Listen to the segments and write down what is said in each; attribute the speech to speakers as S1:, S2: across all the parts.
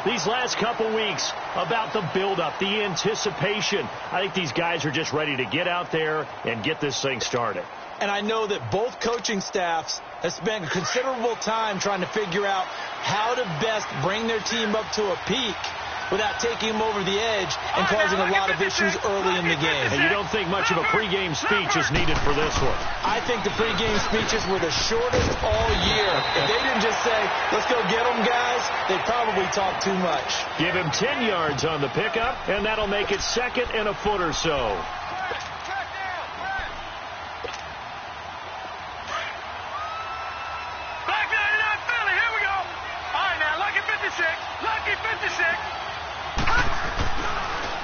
S1: these last couple weeks about the buildup, the anticipation. I think these guys are just ready to get out there and get this thing started.
S2: And I know that both coaching staffs have spent considerable time trying to figure out how to best bring their team up to a peak without taking them over the edge and causing a lot of issues early in the game.
S1: And you don't think much of a pregame speech is needed for this one?
S2: I think the pregame speeches were the shortest all year. If they didn't just say, let's go get them, guys, they'd probably talk too much.
S1: Give him 10 yards on the pickup, and that'll make it 2nd and a foot or so.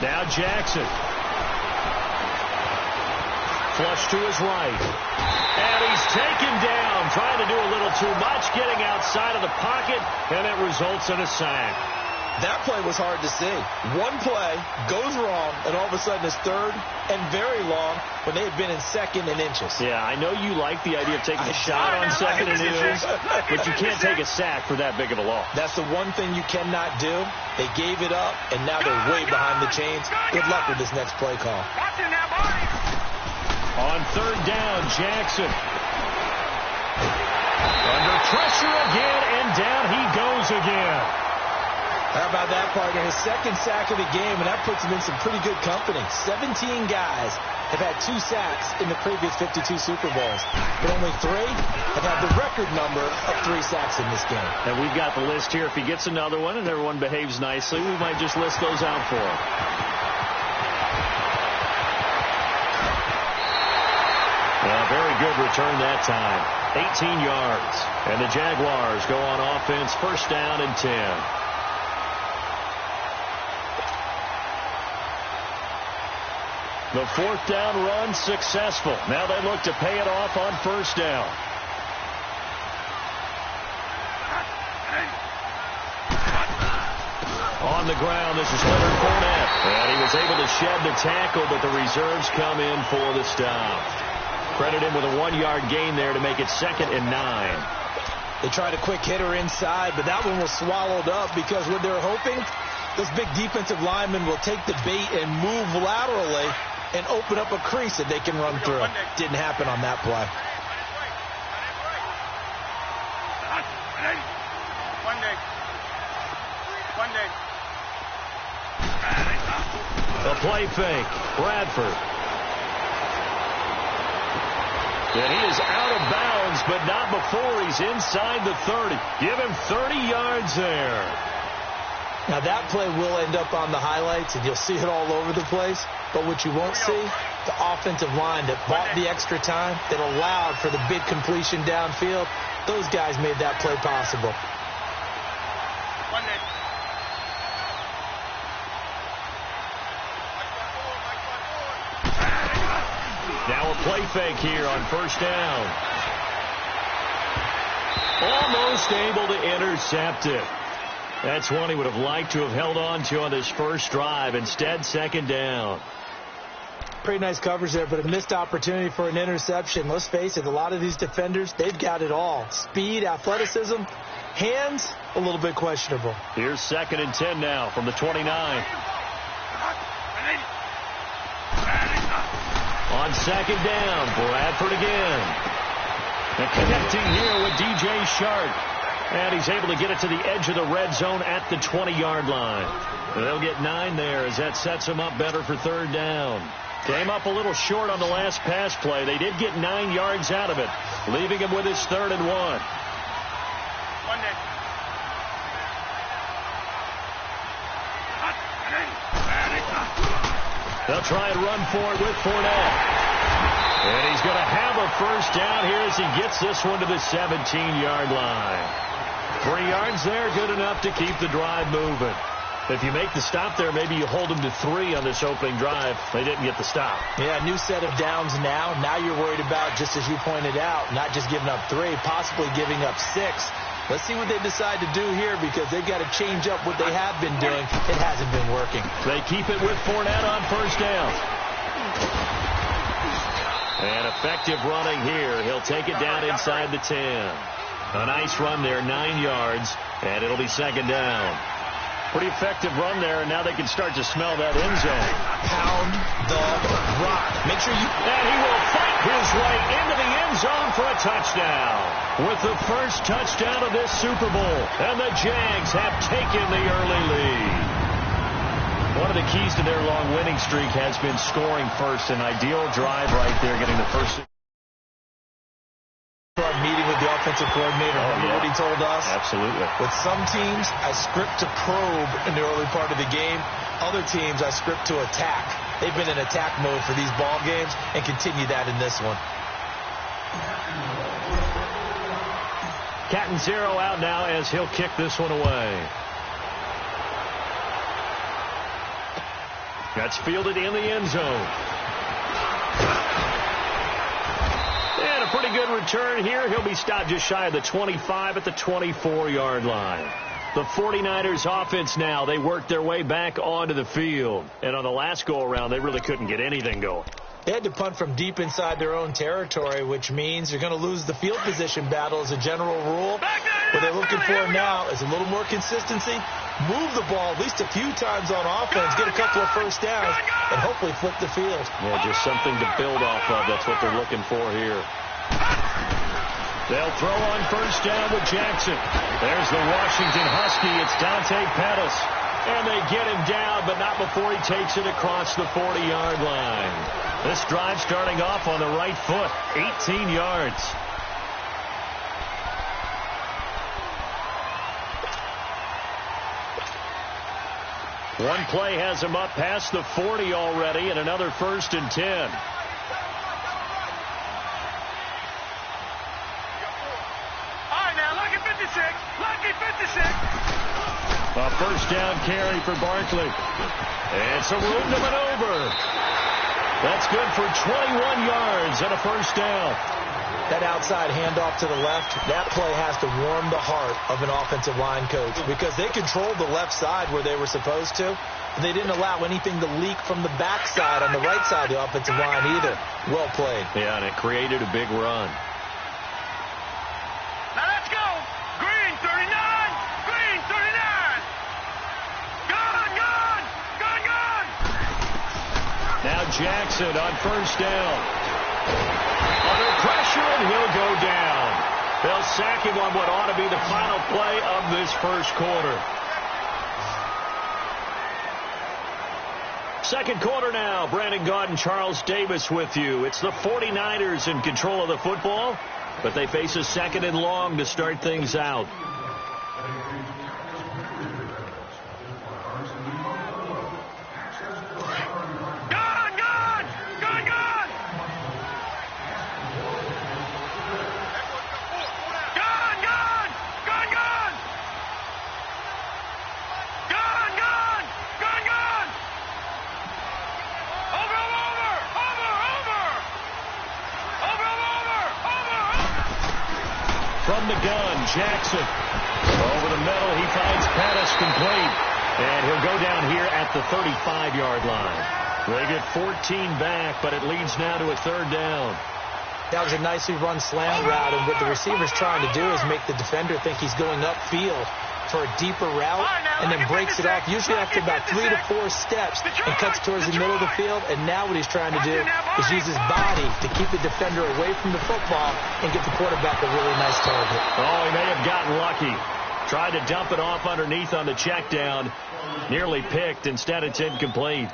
S1: Now Jackson. Flush to his right. And he's taken down, trying to do a little too much, getting outside of the pocket, and it results in a sack.
S2: That play was hard to see. One play goes wrong, and all of a sudden it's 3rd and very long when they had been in 2nd and inches.
S1: Yeah, I know you like the idea of taking a shot on 2nd and inches, but you can't take a sack for that big of a loss.
S2: That's the one thing you cannot do. They gave it up, and now they're way behind the chains. Good luck with this next play call.
S1: On 3rd down, Jackson. Under pressure again, and down he goes again.
S2: How about that, partner? His 2nd sack of the game, and that puts him in some pretty good company. 17 guys have had 2 sacks in the previous 52 Super Bowls, but only 3 have had the record number of 3 sacks in this game.
S1: And we've got the list here. If he gets another one and everyone behaves nicely, we might just list those out for him. Well, very good return that time. 18 yards. And the Jaguars go on offense, 1st down and 10. The 4th down run successful. Now they look to pay it off on 1st down. On the ground, this is Leonard Fournette. And he was able to shed the tackle, but the reserves come in for the stop. Credit him with a 1-yard gain there to make it 2nd and 9.
S2: They tried a quick hitter inside, but that one was swallowed up because what they're hoping, those big defensive linemen will take the bait and move laterally and open up a crease that they can run through. Didn't happen on that play.
S1: A play fake. Bradford. And he is out of bounds, but not before he's inside the 30. Give him 30 yards there.
S2: Now that play will end up on the highlights, and you'll see it all over the place. But what you won't see, the offensive line that bought the extra time, that allowed for the big completion downfield, those guys made that play possible.
S1: Now a play fake here on 1st down. Almost able to intercept it. That's one he would have liked to have held on to on this first drive. Instead, 2nd down.
S2: Pretty nice coverage there, but a missed opportunity for an interception. Let's face it, a lot of these defenders, they've got it all. Speed, athleticism, hands, a little bit questionable.
S1: Here's 2nd and 10 now from the 29. On 2nd down, Bradford again. And connecting here with DJ Shark. And he's able to get it to the edge of the red zone at the 20-yard line. They'll get 9 there as that sets him up better for 3rd down. Came up a little short on the last pass play. They did get 9 yards out of it, leaving him with his 3rd and 1. They'll try and run for it with Fournette. And he's going to have a 1st down here as he gets this one to the 17-yard line. 3 yards there, good enough to keep the drive moving. If you make the stop there, maybe you hold them to 3 on this opening drive. They didn't get the stop.
S2: Yeah, new set of downs now. Now you're worried about, just as you pointed out, not just giving up 3, possibly giving up 6. Let's see what they decide to do here because they've got to change up what they have been doing. It hasn't been working.
S1: They keep it with Fournette on 1st down. And effective running here. He'll take it down inside the 10. A nice run there, 9 yards, and it'll be 2nd down. Pretty effective run there, and now they can start to smell that end zone.
S2: Pound the rock. Make sure you...
S1: And he will fight his way into the end zone for a touchdown. With the first touchdown of this Super Bowl, and the Jags have taken the early lead. One of the keys to their long winning streak has been scoring first. An ideal drive right there, getting the first...
S2: meeting with the offensive coordinator. Remember what he told us?
S1: Absolutely.
S2: With some teams, I script to probe in the early part of the game. Other teams, I script to attack. They've been in attack mode for these ball games and continue that in this one.
S1: Catanzaro out now as he'll kick this one away. That's fielded in the end zone. And a pretty good return here. He'll be stopped just shy of the 25 at the 24-yard line. The 49ers offense now, they work their way back onto the field. And on the last go-around, they really couldn't get anything going.
S2: They had to punt from deep inside their own territory, which means you're going to lose the field position battle as a general rule. What they're looking for now is a little more consistency. Move the ball at least a few times on offense, get a couple of first downs, and hopefully flip the field.
S1: Yeah, just something to build off of. That's what they're looking for here. They'll throw on first down with Jackson. There's the Washington Husky. It's Dante Pettis. And they get him down, but not before he takes it across the 40-yard line. This drive starting off on the right foot, 18 yards. One play has him up past the 40 already, and another 1st and 10.
S3: All right, now, lucky 56. Lucky 56.
S1: A first down carry for Barkley. And some room to maneuver. That's good for 21 yards and a first down.
S2: That outside handoff to the left, that play has to warm the heart of an offensive line coach because they controlled the left side where they were supposed to, and they didn't allow anything to leak from the backside on the right side of the offensive line either. Well played.
S1: Yeah, and it created a big run.
S3: Now let's go. Green 39. Green 39. Gone, gone, gone, gone.
S1: Now Jackson on first down. Under pressure, and he'll go down. They'll sack him on what ought to be the final play of this first quarter. Second quarter now. Brandon Gaudin, Charles Davis with you. It's the 49ers in control of the football, but they face a 2nd and long to start things out. From the gun, Jackson. Over the middle, he finds Pettis complete. And he'll go down here at the 35-yard line. They get 14 back, but it leads now to a 3rd down.
S2: That was a nicely run slant route, and what the receiver's trying to do is make the defender think he's going upfield for a deeper route, and then breaks it off, usually after about 3 to 4 steps, and cuts towards the middle of the field. And now what he's trying to do is use his body to keep the defender away from the football and give the quarterback a really nice target.
S1: Oh, he may have gotten lucky. Tried to dump it off underneath on the check down. Nearly picked. Instead, it's incomplete.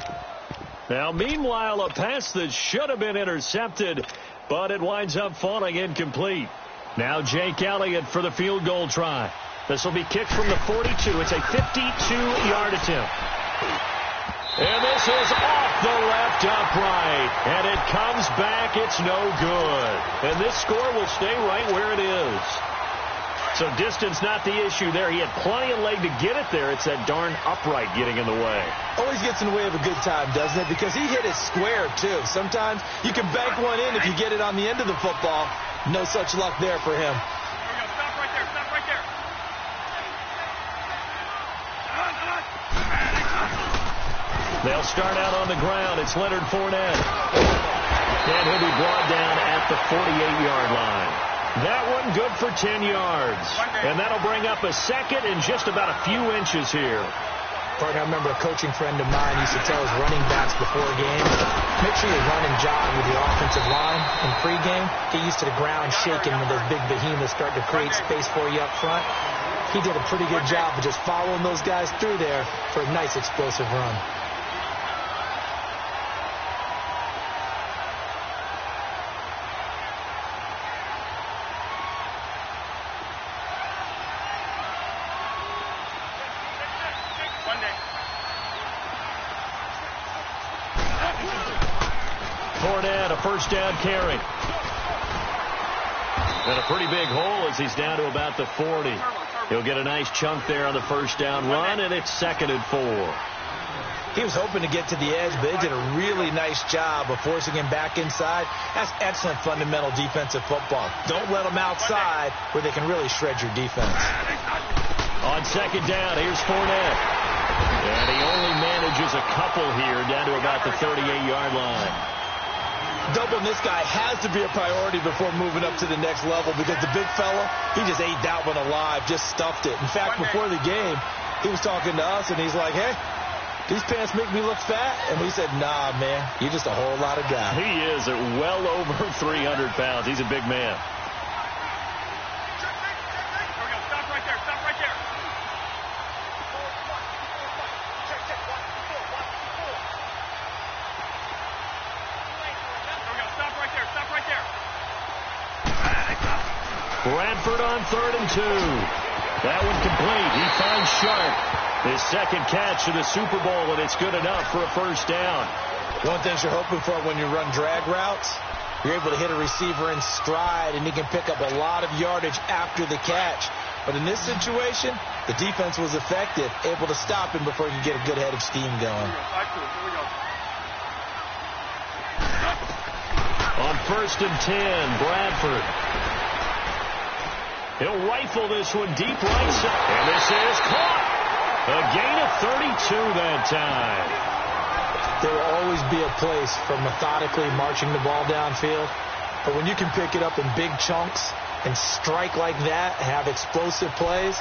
S1: Now, meanwhile, a pass that should have been intercepted, but it winds up falling incomplete. Now Jake Elliott for the field goal try. This will be kicked from the 42. It's a 52-yard attempt. And this is off the left upright. And it comes back. It's no good. And this score will stay right where it is. So distance not the issue there. He had plenty of leg to get it there. It's that darn upright getting in the way.
S2: Always gets in the way of a good time, doesn't it? Because he hit it square, too. Sometimes you can bank one in if you get it on the end of the football. No such luck there for him.
S3: Stop right there. Stop right there.
S1: They'll start out on the ground. It's Leonard Fournette. And he'll be brought down at the 48-yard line. That one good for 10 yards. And that'll bring up a 2nd and just about a few inches here.
S2: Partner, I remember a coaching friend of mine used to tell his running backs before a game, make sure you run and jog with your offensive line in pregame. Get used to the ground shaking when those big behemoths start to create space for you up front. He did a pretty good job of just following those guys through there for a nice explosive run.
S1: Fournette, a first down carry. And a pretty big hole as he's down to about the 40. He'll get a nice chunk there on the first down run, and it's 2nd and 4.
S2: He was hoping to get to the edge, but they did a really nice job of forcing him back inside. That's excellent fundamental defensive football. Don't let them outside where they can really shred your defense.
S1: On 2nd down, here's Fournette. And he only manages a couple here down to about the 38-yard line.
S2: Doubling this guy has to be a priority before moving up to the next level because the big fella, he just ate that one alive, just stuffed it. In fact, before the game, he was talking to us, and he's like, hey, these pants make me look fat. And we said, nah, man, you're just a whole lot of guy.
S1: He is at well over 300 pounds. He's a big man.
S3: Stop right there. Stop right there. Stop right there.
S1: Bradford on 3rd and 2. That one complete. He finds Sharp. His second catch of the Super Bowl, and it's good enough for a first down.
S2: One thing you're hoping for when you run drag routes, you're able to hit a receiver in stride, and he can pick up a lot of yardage after the catch. But in this situation, the defense was effective, able to stop him before he could get a good head of steam going.
S3: Here we go.
S1: On 1st and 10, Bradford. He'll rifle this one deep right side. And this is caught. A gain of 32 that time.
S2: There will always be a place for methodically marching the ball downfield. But when you can pick it up in big chunks and strike like that and have explosive plays,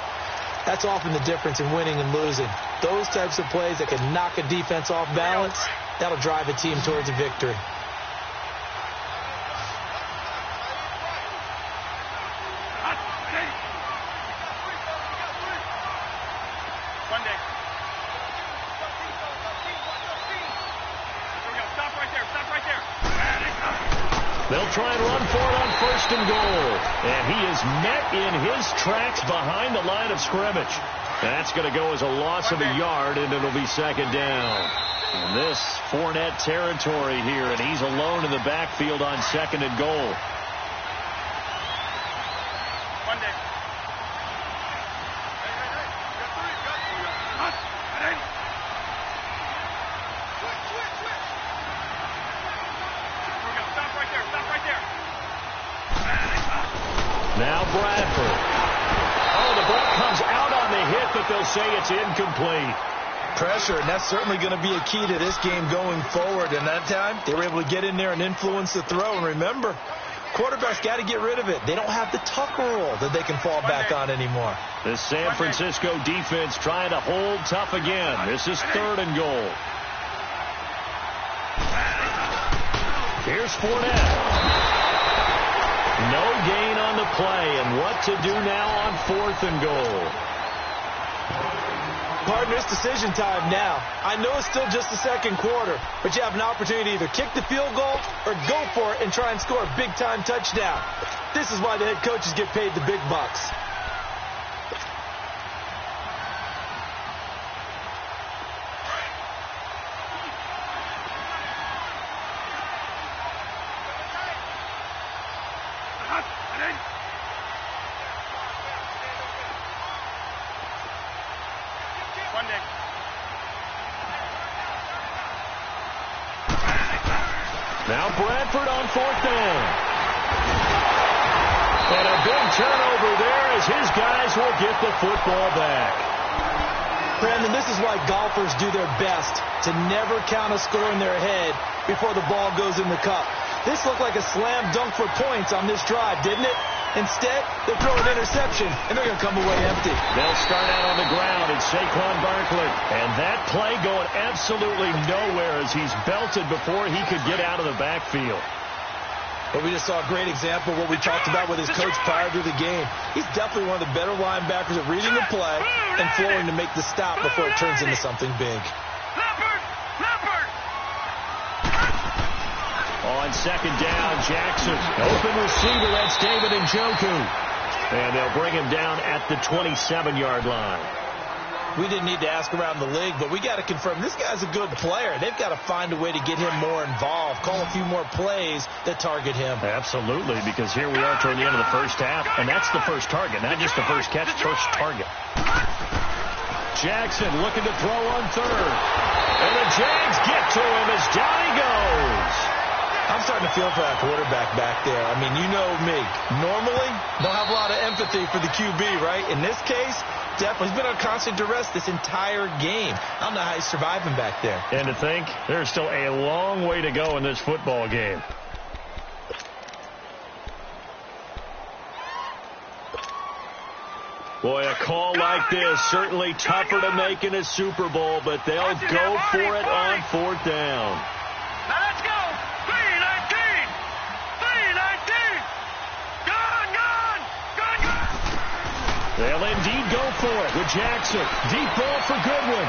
S2: that's often the difference in winning and losing. Those types of plays that can knock a defense off balance, that'll drive a team towards a victory.
S1: They'll try and run for it on 1st and goal. And he is met in his tracks behind the line of scrimmage. That's going to go as a loss of a yard, and it'll be 2nd down. And this Fournette territory here, and he's alone in the backfield on 2nd and goal. Now Bradford. Oh, the ball comes out on the hit, but they'll say it's incomplete.
S2: Pressure, and that's certainly going to be a key to this game going forward. And that time, they were able to get in there and influence the throw. And remember, quarterbacks got to get rid of it. They don't have the tuck rule that they can fall back on anymore.
S1: The San Francisco defense trying to hold tough again. This is 3rd and goal. Here's Fournette. No gain on the play, and what to do now on 4th and goal.
S2: Partner, it's decision time now. I know it's still just the second quarter, but you have an opportunity to either kick the field goal or go for it and try and score a big-time touchdown. This is why the head coaches get paid the big bucks.
S1: Now Bradford on 4th down. And a big turnover there as his guys will get the football back.
S2: Brandon, this is why golfers do their best to never count a score in their head before the ball goes in the cup. This looked like a slam dunk for points on this drive, didn't it? Instead, they throw an interception, and they're going to come away empty.
S1: They'll start out on the ground. It's Saquon Barkley. And that play going absolutely nowhere as he's belted before he could get out of the backfield.
S2: But we just saw a great example of what we talked about with his coach prior to the game. He's definitely one of the better linebackers at reading the play and flowing to make the stop before it turns into something big.
S1: On second down, Jackson. Open receiver, that's David Njoku. And they'll bring him down at the 27-yard line.
S2: We didn't need to ask around the league, but we got to confirm this guy's a good player. They've got to find a way to get him more involved, call a few more plays that target him.
S1: Absolutely, because here we are toward the end of the first half, and that's the first target, not just the first catch, first target. Jackson looking to throw on third. And the Jags get to him as down he goes.
S2: I'm starting to feel for that quarterback back there. I mean, you know me. Normally, don't have a lot of empathy for the QB, right? In this case, definitely. He's been on constant duress this entire game. I don't know how he's surviving back there.
S1: And to think, there's still a long way to go in this football game. Boy, a call like this, certainly tougher to make in a Super Bowl, but they'll go for it on fourth down.
S3: Now let's go. 3-19. 3-19. Gone.
S1: They'll indeed go for it with Jackson. Deep ball for Goodwin.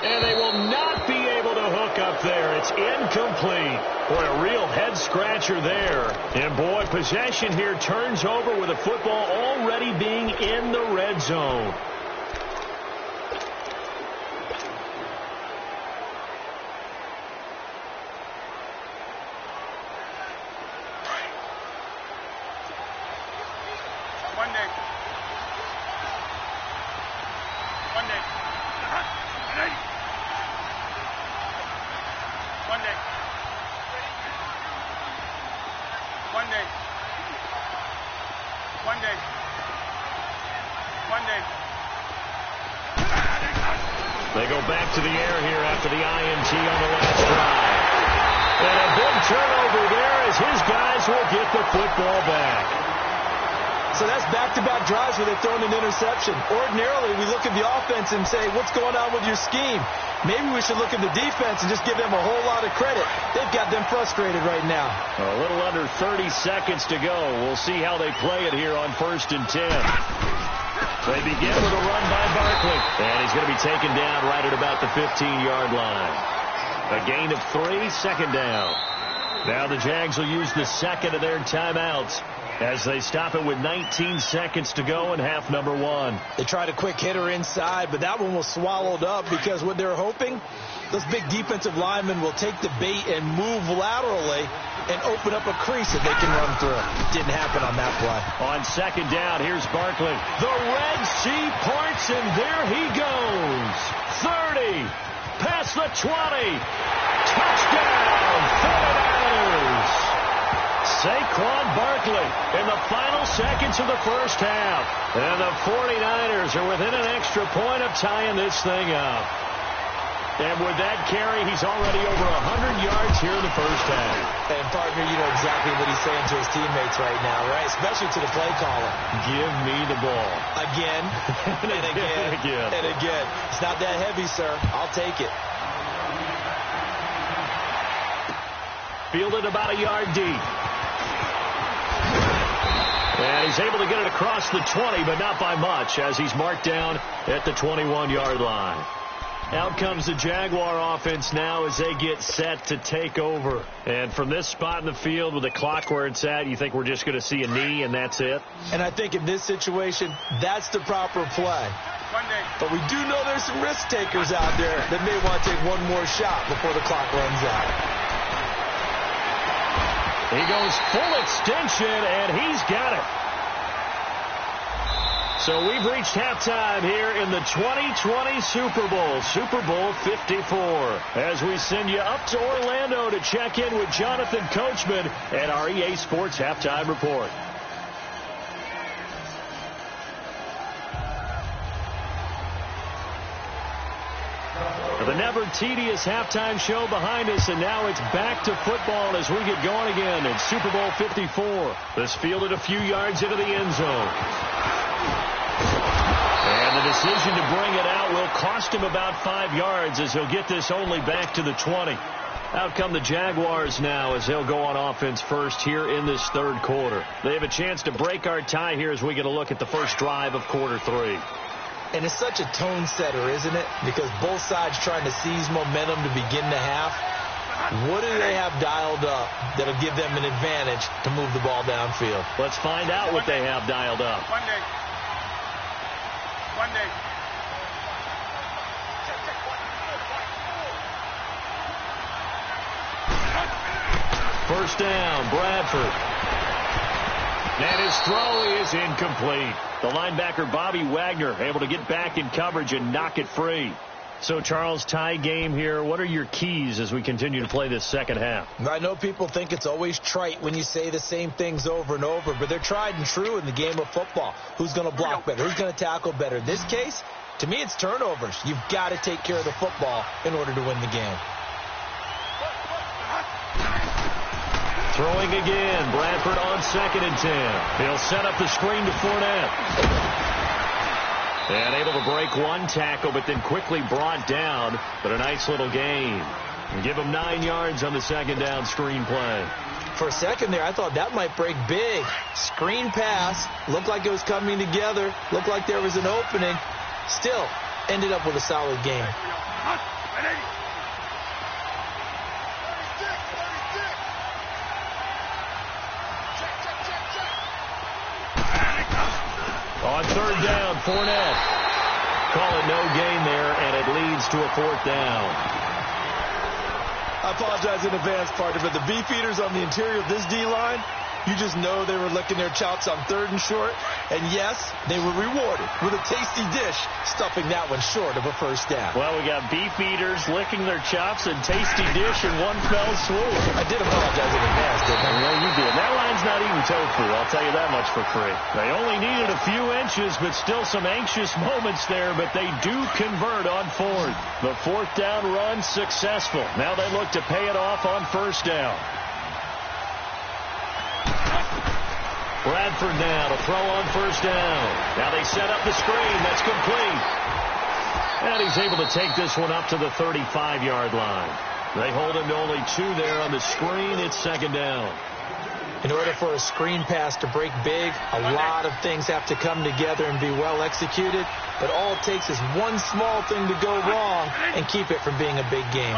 S1: And they will not be able to hook up there. It's incomplete. Boy, a real head-scratcher there. And, boy, possession here turns over with the football already being in the red zone. They go back to the air here after the INT on the last drive. And a big turnover there as his guys will get the football back.
S2: So that's back-to-back drives where they've thrown an interception. Ordinarily, we look at the offense and say, what's going on with your scheme? Maybe we should look at the defense and just give them a whole lot of credit. They've got them frustrated right now.
S1: A little under 30 seconds to go. We'll see how they play it here on 1st and 10. They begin with a run by Barkley. And he's going to be taken down right at about the 15-yard line. A gain of 3, second down. Now the Jags will use the second of their timeouts as they stop it with 19 seconds to go in half number 1.
S2: They tried a quick hitter inside, but that one was swallowed up because what they're hoping, those big defensive linemen will take the bait and move laterally and open up a crease that they can run through. Didn't happen on that play.
S1: On second down, here's Barkley. The Red Sea parts, and there he goes. 30, past the 20. Touchdown, 49ers. Saquon Barkley in the final seconds of the first half. And the 49ers are within an extra point of tying this thing up. And with that carry, he's already over 100 yards here in the first half.
S2: And, partner, you know exactly what he's saying to his teammates right now, right? Especially to the play caller.
S1: Give me the ball.
S2: Again, and again, and again. It's not that heavy, sir. I'll take it.
S1: Fielded about a yard deep. And he's able to get it across the 20, but not by much, as he's marked down at the 21-yard line. Out comes the Jaguar offense now as they get set to take over. And from this spot in the field with the clock where it's at, you think we're just going to see a knee and that's it?
S2: And I think in this situation, that's the proper play. But we do know there's some risk takers out there that may want to take one more shot before the clock runs out.
S1: He goes full extension, and he's got it. So we've reached halftime here in the 2020 Super Bowl, Super Bowl 54, as we send you up to Orlando to check in with Jonathan Coachman at our EA Sports Halftime Report. The never tedious halftime show behind us, and now it's back to football as we get going again in Super Bowl 54. This fielded a few yards into the end zone. And the decision to bring it out will cost him about 5 yards as he'll get this only back to the 20. Out come the Jaguars now as they'll go on offense first here in this third quarter. They have a chance to break our tie here as we get a look at the first drive of quarter 3.
S2: And it's such a tone setter, isn't it? Because both sides trying to seize momentum to begin the half. What do they have dialed up that'll give them an advantage to move the ball downfield?
S1: Let's find out what they have dialed up.
S3: One day.
S1: First down, Bradford. And his throw is incomplete. The linebacker, Bobby Wagner, able to get back in coverage and knock it free. So, Charles, tie game here. What are your keys as we continue to play this second half?
S2: I know people think it's always trite when you say the same things over and over, but they're tried and true in the game of football. Who's going to block better? Who's going to tackle better? In this case, to me, it's turnovers. You've got to take care of the football in order to win the game.
S1: Throwing again, Bradford on 2nd and 10. He'll set up the screen to Fournette. And able to break one tackle, but then quickly brought down. But a nice little gain. And give him 9 yards on the second down screen play.
S2: For a second there, I thought that might break big. Screen pass. Looked like it was coming together. Looked like there was an opening. Still, ended up with a solid game.
S1: On 3rd down, Fournette. Call it no gain there, and it leads to a 4th down.
S2: I apologize in advance, partner, but the beefeaters on the interior of this D-line, you just know they were licking their chops on 3rd and short. And yes, they were rewarded with a tasty dish, stuffing that one short of a first down.
S1: Well, we got beef eaters licking their chops and tasty dish in one fell swoop.
S2: I did apologize in advance, didn't I?
S1: Yeah, you did. That line's not eating tofu, I'll tell you that much for free. They only needed a few inches, but still some anxious moments there, but they do convert on 4th. The 4th down run successful. Now they look to pay it off on 1st down. Bradford now to throw on 1st down. Now they set up the screen. That's complete. And he's able to take this one up to the 35-yard line. They hold him to only 2 there on the screen. It's 2nd down.
S2: In order for a screen pass to break big, a lot of things have to come together and be well executed. But all it takes is one small thing to go wrong and keep it from being a big game.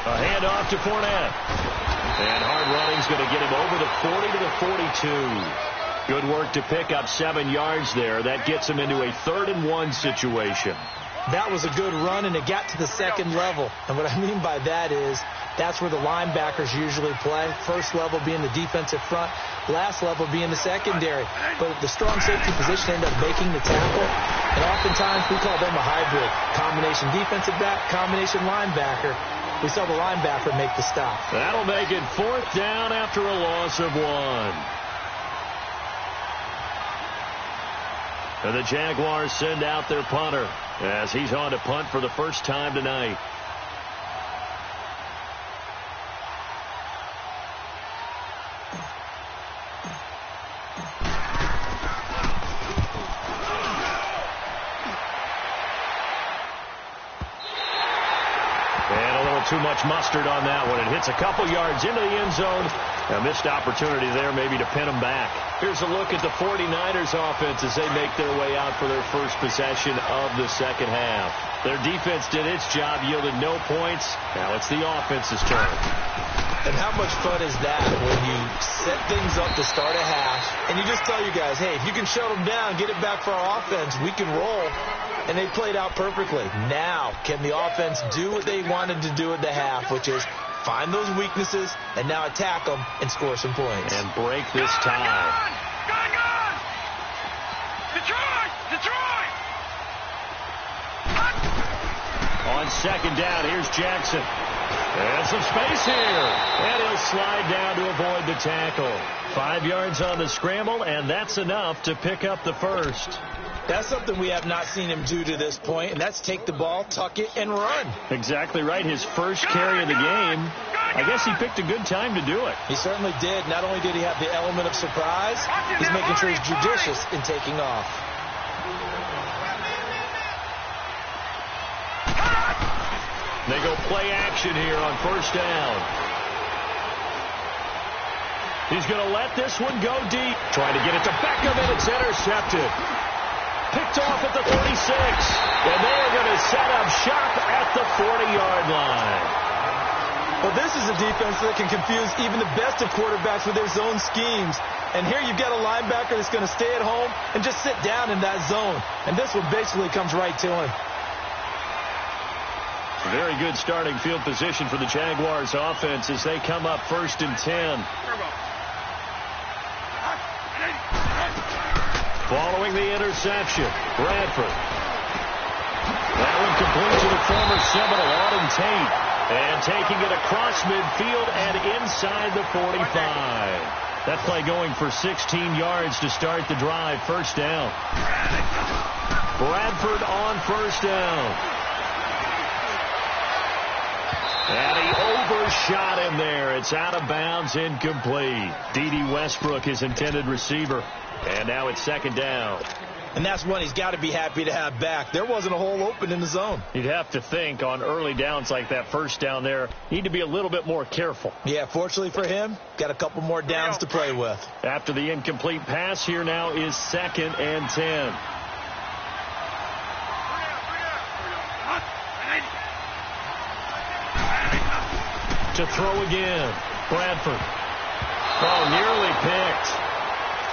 S1: A handoff to Fournette. And hard running's going to get him over the 40 to the 42. Good work to pick up 7 yards there. That gets him into a 3rd and 1 situation.
S2: That was a good run, and it got to the 2nd level. And what I mean by that is that's where the linebackers usually play. First level being the defensive front, last level being the secondary. But the strong safety position ended up making the tackle. And oftentimes we call them a hybrid. Combination defensive back, combination linebacker. We saw the linebacker make the stop.
S1: That'll make it 4th down after a loss of 1. And the Jaguars send out their punter as he's on to punt for the first time tonight. Too much mustard on that one. It hits a couple yards into the end zone. A missed opportunity there maybe to pin them back. Here's a look at the 49ers offense as they make their way out for their first possession of the second half. Their defense did its job, yielded no points. Now it's the offense's turn.
S2: And how much fun is that when you set things up to start a half and you just tell you guys, hey, if you can shut them down, get it back for our offense, we can roll. And they played out perfectly. Now, can the offense do what they wanted to do at the half, which is find those weaknesses and now attack them and score some points.
S1: And break this tie.
S3: Gun! Detroit!
S1: On 2nd down, here's Jackson. And some space here. And he'll slide down to avoid the tackle. 5 yards on the scramble, and that's enough to pick up the first.
S2: That's something we have not seen him do to this point, and that's take the ball, tuck it, and run.
S1: Exactly right. His first carry of the game. I guess he picked a good time to do it.
S2: He certainly did. Not only did he have the element of surprise, he's making sure he's judicious in taking off.
S1: They go play action here on first down. He's going to let this one go deep. Trying to get it to Beckham, and it's intercepted. Picked off at the 46. And they're going to set up shop at the 40-yard line.
S2: Well, this is a defense that can confuse even the best of quarterbacks with their zone schemes. And here you've got a linebacker that's going to stay at home and just sit down in that zone. And this one basically comes right to him.
S1: Very good starting field position for the Jaguars offense as they come up 1st and 10. Following the interception, Bradford. That one complete to the former Seminole, Auden Tate. And taking it across midfield and inside the 45. That play going for 16 yards to start the drive. First down. Bradford on first down. And he overshot him there. It's out of bounds, incomplete. D.D. Westbrook, his intended receiver. And now it's 2nd down.
S2: And that's one he's got to be happy to have back. There wasn't a hole open in the zone.
S1: You'd have to think on early downs like that first down there, need to be a little bit more careful.
S2: Yeah, fortunately for him, got a couple more downs to play with.
S1: After the incomplete pass, here now is 2nd and 10. To throw again, Bradford. Oh, nearly picked.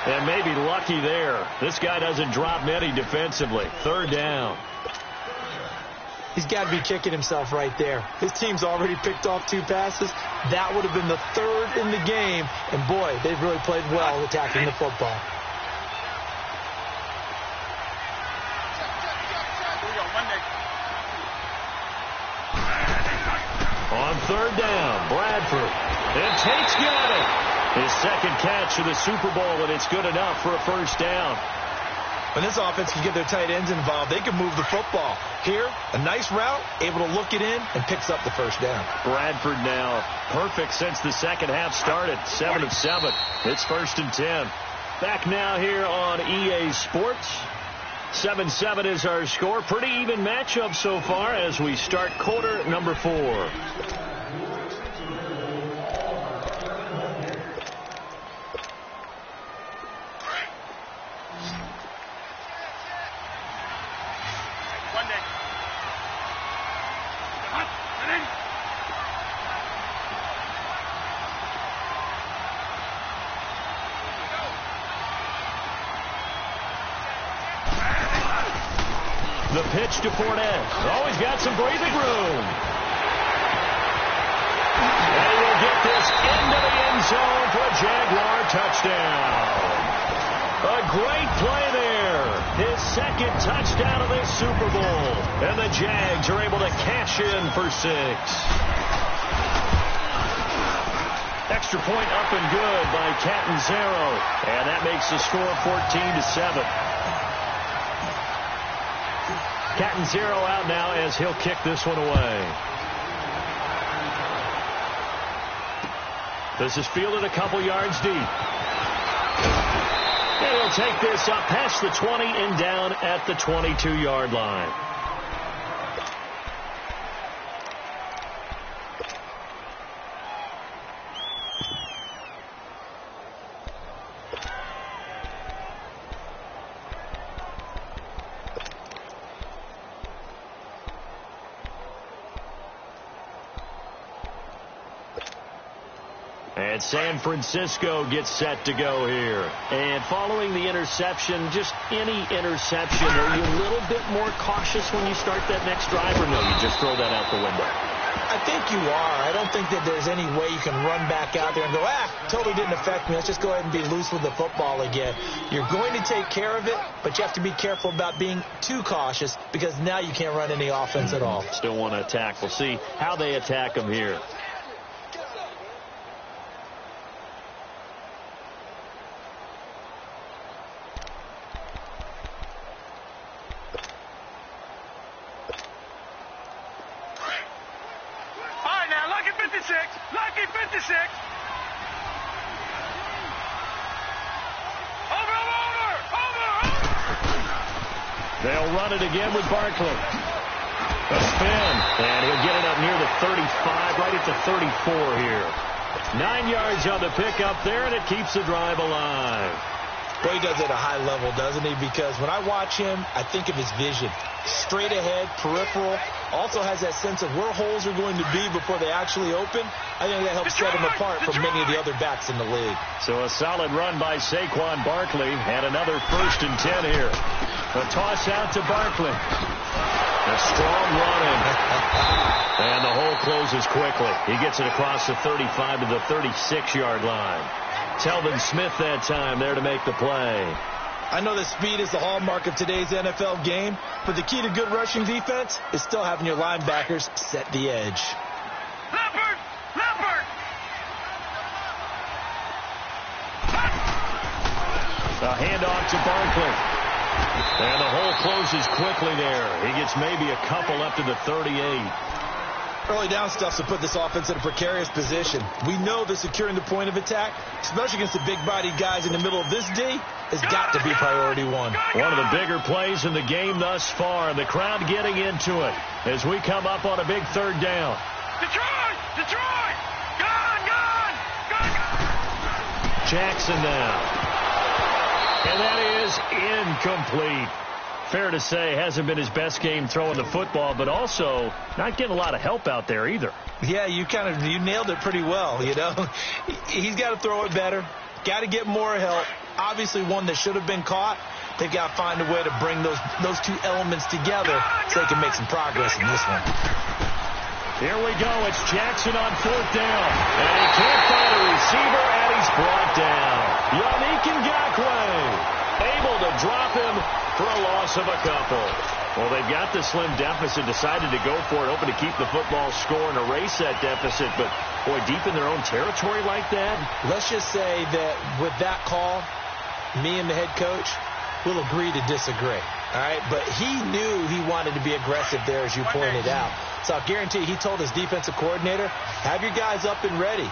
S1: And maybe lucky there. This guy doesn't drop many defensively. 3rd down.
S2: He's got to be kicking himself right there. His team's already picked off 2 passes. That would have been the 3rd in the game. And, boy, they've really played well attacking the football.
S1: On 3rd down, Bradford. And Tate's got it. His 2nd catch of the Super Bowl, and it's good enough for a first down.
S2: When this offense can get their tight ends involved, they can move the football. Here, a nice route, able to look it in, and picks up the first down.
S1: Bradford now perfect since the second half started. 7 of 7. It's 1st and 10. Back now here on EA Sports. 7-7 is our score. Pretty even matchup so far as we start quarter number 4. The pitch to Fournette. Oh, he's got some breathing room. And he will get this into the end zone for a Jaguar touchdown. A great play there. His 2nd touchdown of this Super Bowl. And the Jags are able to cash in for 6. Extra point up and good by Catanzaro. And that makes the score 14-7. Catanzaro out now as he'll kick this one away. This is fielded a couple yards deep. And he'll take this up past the 20 and down at the 22-yard line. And San Francisco gets set to go here. And following the interception, just any interception, are you a little bit more cautious when you start that next drive, or no, you just throw that out the window?
S2: I think you are. I don't think that there's any way you can run back out there and go, totally didn't affect me. Let's just go ahead and be loose with the football again. You're going to take care of it, but you have to be careful about being too cautious because now you can't run any offense at all.
S1: Still want to attack. We'll see how they attack them here.
S3: Lucky 56. Over.
S1: They'll run it again with Barkley. A spin, and he'll get it up near the 35, right at the 34 here. 9 yards on the pickup there, and it keeps the drive alive.
S2: Boy, he does it at a high level, doesn't he? Because when I watch him, I think of his vision. Straight ahead, peripheral. Also has that sense of where holes are going to be before they actually open. I think that helps set him apart from many of the other backs in the league.
S1: So a solid run by Saquon Barkley, and another 1st and 10 here. A toss out to Barkley. A strong run in. And the hole closes quickly. He gets it across the 35 to the 36-yard line. Telvin Smith that time there to make the play.
S2: I know that speed is the hallmark of today's NFL game, but the key to good rushing defense is still having your linebackers set the edge.
S3: Leopard!
S1: A handoff to Barkley. And the hole closes quickly there. He gets maybe a couple up to the 38.
S2: Early down stuff to put this offense in a precarious position. We know that securing the point of attack, especially against the big-bodied guys in the middle of this D, has got to be priority one.
S1: One of the bigger plays in the game thus far. The crowd getting into it as we come up on a big 3rd down.
S3: Detroit! Gone!
S1: Jackson now. And that is incomplete. Fair to say, hasn't been his best game throwing the football, but also not getting a lot of help out there either.
S2: Yeah, you nailed it pretty well, you know. He's got to throw it better. Got to get more help. Obviously one that should have been caught. They've got to find a way to bring those two elements together so they can make some progress in this one.
S1: Here we go. It's Jackson on 4th down. And he can't find a receiver, and he's brought down. Yannick Ngakoue able to drop him for a loss of a couple. Well, they've got the slim deficit, decided to go for it, hoping to keep the football score and erase that deficit. But, boy, deep in their own territory like that.
S2: Let's just say that with that call, me and the head coach will agree to disagree. All right, but he knew he wanted to be aggressive there, as you pointed out. So I'll guarantee he told his defensive coordinator, have your guys up and ready.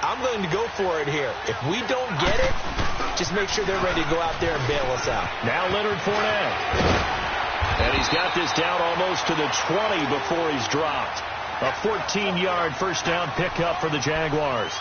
S2: I'm going to go for it here. If we don't get it, just make sure they're ready to go out there and bail us out.
S1: Now Leonard Fournette. And he's got this down almost to the 20 before he's dropped. A 14-yard 1st down pickup for the Jaguars.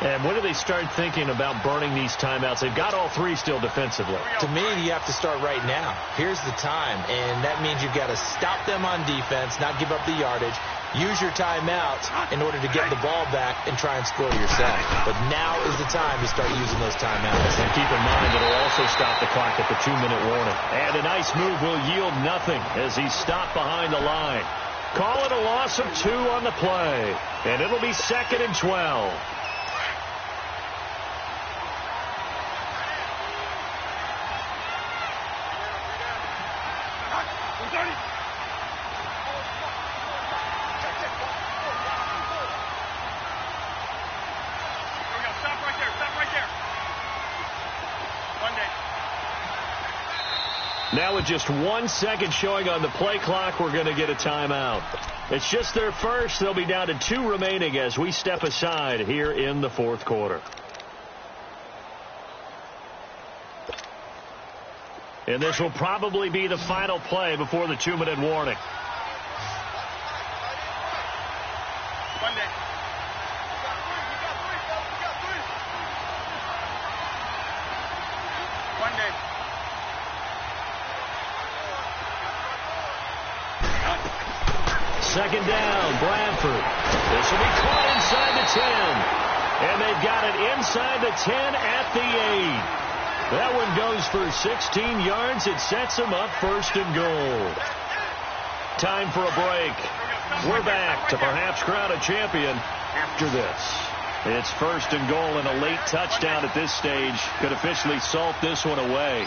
S1: And when do they start thinking about burning these timeouts? They've got all 3 still defensively.
S2: To me, you have to start right now. Here's the time, and that means you've got to stop them on defense, not give up the yardage, use your timeouts in order to get the ball back and try and score yourself. But now is the time to start using those timeouts.
S1: And keep in mind, it'll also stop the clock at the 2-minute warning. And a nice move will yield nothing as he's stopped behind the line. Call it a loss of 2 on the play, and it'll be 2nd and 12. Now with just 1 second showing on the play clock, we're going to get a timeout. It's just their first. They'll be down to 2 remaining as we step aside here in the 4th quarter. And this will probably be the final play before the 2-minute warning. Second down, Bradford. This will be caught inside the 10. And they've got it inside the 10 at the 8. That one goes for 16 yards. It sets them up 1st and goal. Time for a break. We're back to perhaps crown a champion after this. It's 1st and goal, and a late touchdown at this stage could officially salt this one away.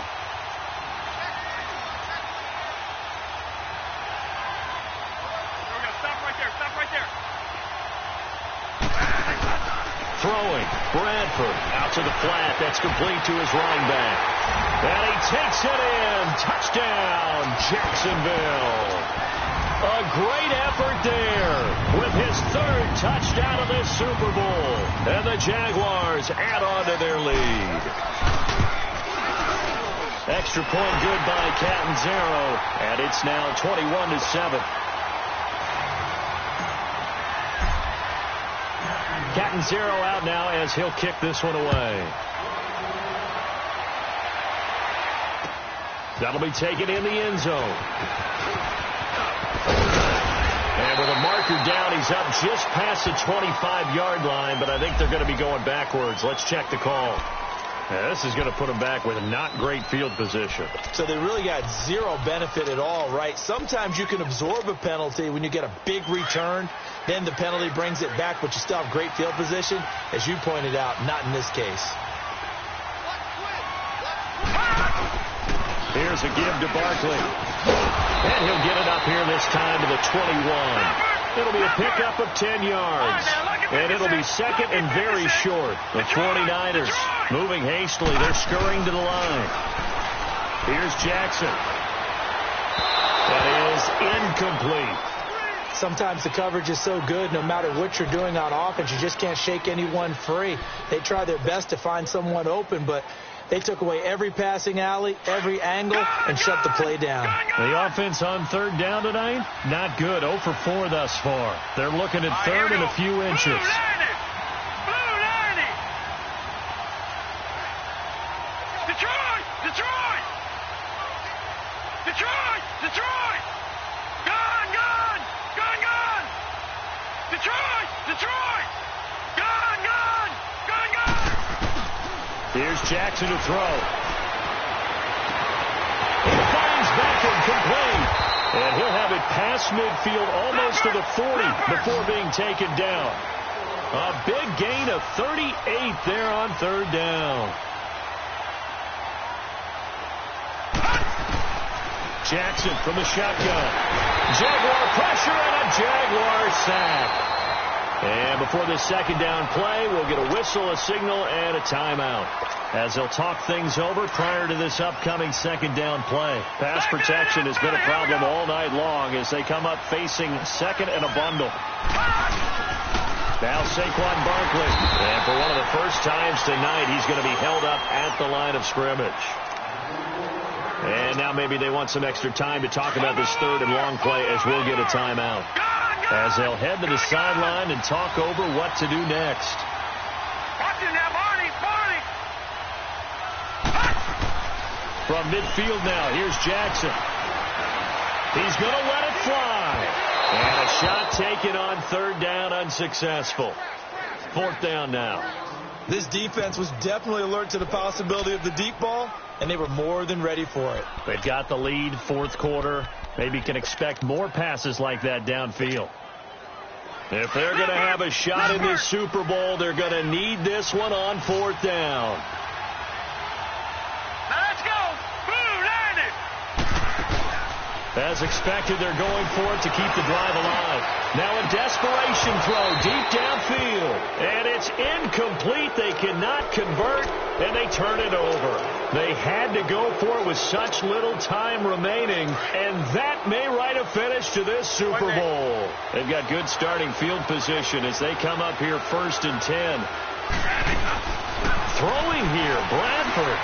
S1: Throwing, Bradford out to the flat. That's complete to his running back. And he takes it in. Touchdown, Jacksonville. A great effort there with his 3rd touchdown of this Super Bowl. And the Jaguars add on to their lead. Extra point good by Catanzaro. And it's now 21-7. Catanzaro out now as he'll kick this one away. That'll be taken in the end zone. And with a marker down, he's up just past the 25-yard line, but I think they're going to be going backwards. Let's check the call. Yeah, this is going to put them back with a not great field position.
S2: So they really got zero benefit at all, right? Sometimes you can absorb a penalty when you get a big return. Then the penalty brings it back, but you still have great field position. As you pointed out, not in this case.
S1: Here's a give to Barkley. And he'll get it up here this time to the 21. It'll be a pickup of 10 yards. And it'll be 2nd and very short. The 49ers moving hastily. They're scurrying to the line. Here's Jackson. That is incomplete.
S2: Sometimes the coverage is so good, no matter what you're doing on offense, you just can't shake anyone free. They try their best to find someone open, but they took away every passing alley, every angle, and shut the play down.
S1: The offense on 3rd down tonight, not good. 0 for 4 thus far. They're looking at 3rd and a few inches.
S3: Detroit! Detroit! Detroit! Detroit! Gone! Gone! Gone! Gone! Detroit! Detroit! Gone! Gone! Gone! Gone!
S1: Here's Jackson to throw. He finds Beckham complete. And he'll have it past midfield almost to the 40 before being taken down. A big gain of 38 there on 3rd down. Jackson from the shotgun. Jaguar pressure and a Jaguar sack. And before this 2nd down play, we'll get a whistle, a signal, and a timeout, as they'll talk things over prior to this upcoming 2nd down play. Pass protection has been a problem all night long as they come up facing 2nd and a bundle. Now Saquon Barkley. And for one of the first times tonight, he's going to be held up at the line of scrimmage. And now maybe they want some extra time to talk about this 3rd and long play as we'll get a timeout, as they'll head to the sideline and talk over what to do next.
S3: Watch it now, Barney! Barney!
S1: From midfield now, here's Jackson. He's going to let it fly. And a shot taken on 3rd down, unsuccessful. 4th down now.
S2: This defense was definitely alert to the possibility of the deep ball, and they were more than ready for it.
S1: They've got the lead, 4th quarter. Maybe can expect more passes like that downfield. If they're going to have a shot in this Super Bowl, they're going to need this one on 4th down.
S3: Now let's go! Blue, land it!
S1: As expected, they're going for it to keep the drive alive. Now a desperation throw deep downfield. And it's incomplete. They cannot convert, and they turn it over. They had to go for it with such little time remaining, and that may write a finish to this Super Bowl. They've got good starting field position as they come up here 1st and 10. Throwing here, Bradford.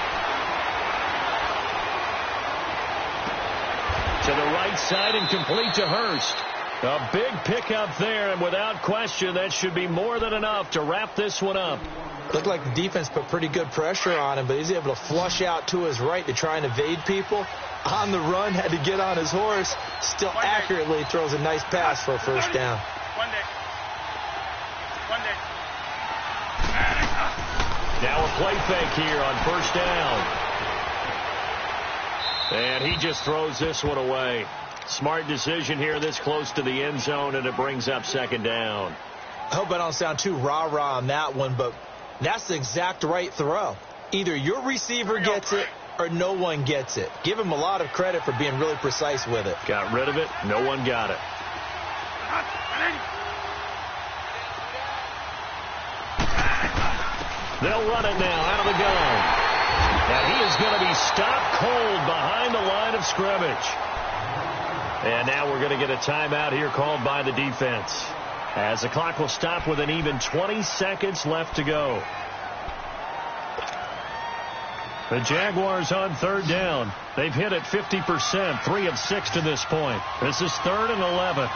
S1: To the right side and complete to Hurst. A big pickup there, and without question, that should be more than enough to wrap this one up.
S2: Looked like the defense put pretty good pressure on him, but he's able to flush out to his right to try and evade people. On the run, had to get on his horse. Still accurately throws a nice pass for a 1st down.
S3: One day.
S1: Now a play fake here on 1st down. And he just throws this one away. Smart decision here this close to the end zone, and it brings up second down.
S2: I hope I don't sound too rah-rah on that one, but that's the exact right throw. Either your receiver gets it or no one gets it. Give him a lot of credit for being really precise with it.
S1: Got rid of it. No one got it. They'll run it now out of the gun. And he is going to be stopped cold behind the line of scrimmage. And now we're going to get a timeout here called by the defense, as the clock will stop with an even 20 seconds left to go. The Jaguars on third down. They've hit it 50%, 3 of 6 to this point. This is 3rd and 11.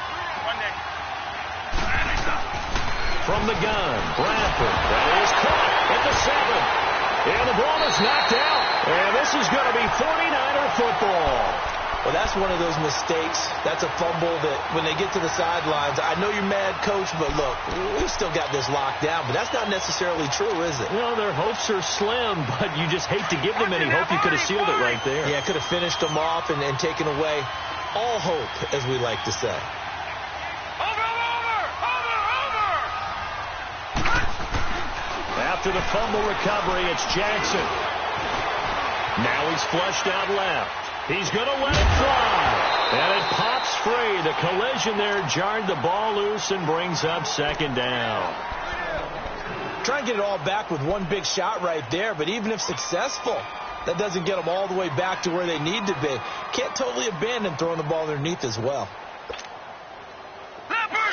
S1: From the gun, Bradford. That is caught at the 7. And the ball is knocked out. And this is going to be 49er football.
S2: Well, that's one of those mistakes. That's a fumble that when they get to the sidelines, I know you're mad, Coach, but look, we've still got this locked down. But that's not necessarily true, is it?
S1: Well, their hopes are slim, but you just hate to give them any hope. You could have sealed it right there.
S2: Yeah, could have finished them off and taken away all hope, as we like to say.
S1: After the fumble recovery, it's Jackson. Now he's flushed out left. He's going to let it fly. And it pops free. The collision there jarred the ball loose and brings up second down.
S2: Try and get it all back with one big shot right there, but even if successful, that doesn't get them all the way back to where they need to be. Can't totally abandon throwing the ball underneath as well.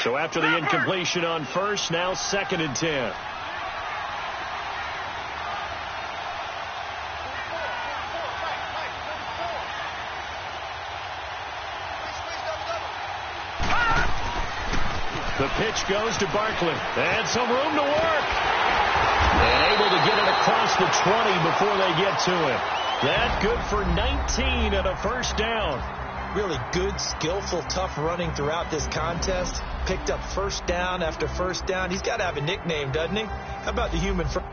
S1: So after the incompletion on first, now 2nd and 10. The pitch goes to Barkley. And some room to work. And able to get it across the 20 before they get to him. That good for 19 and a first down.
S2: Really good, skillful, tough running throughout this contest. Picked up first down after first down. He's got to have a nickname, doesn't he? How about the human first?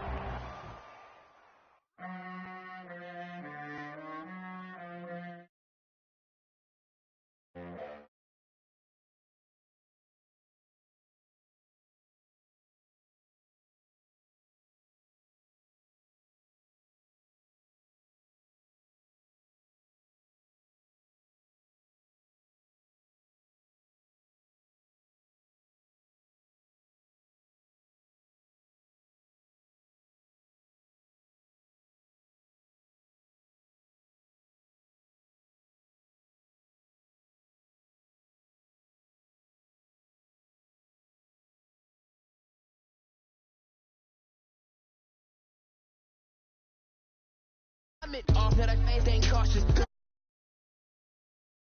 S4: Off that I ain't cautious.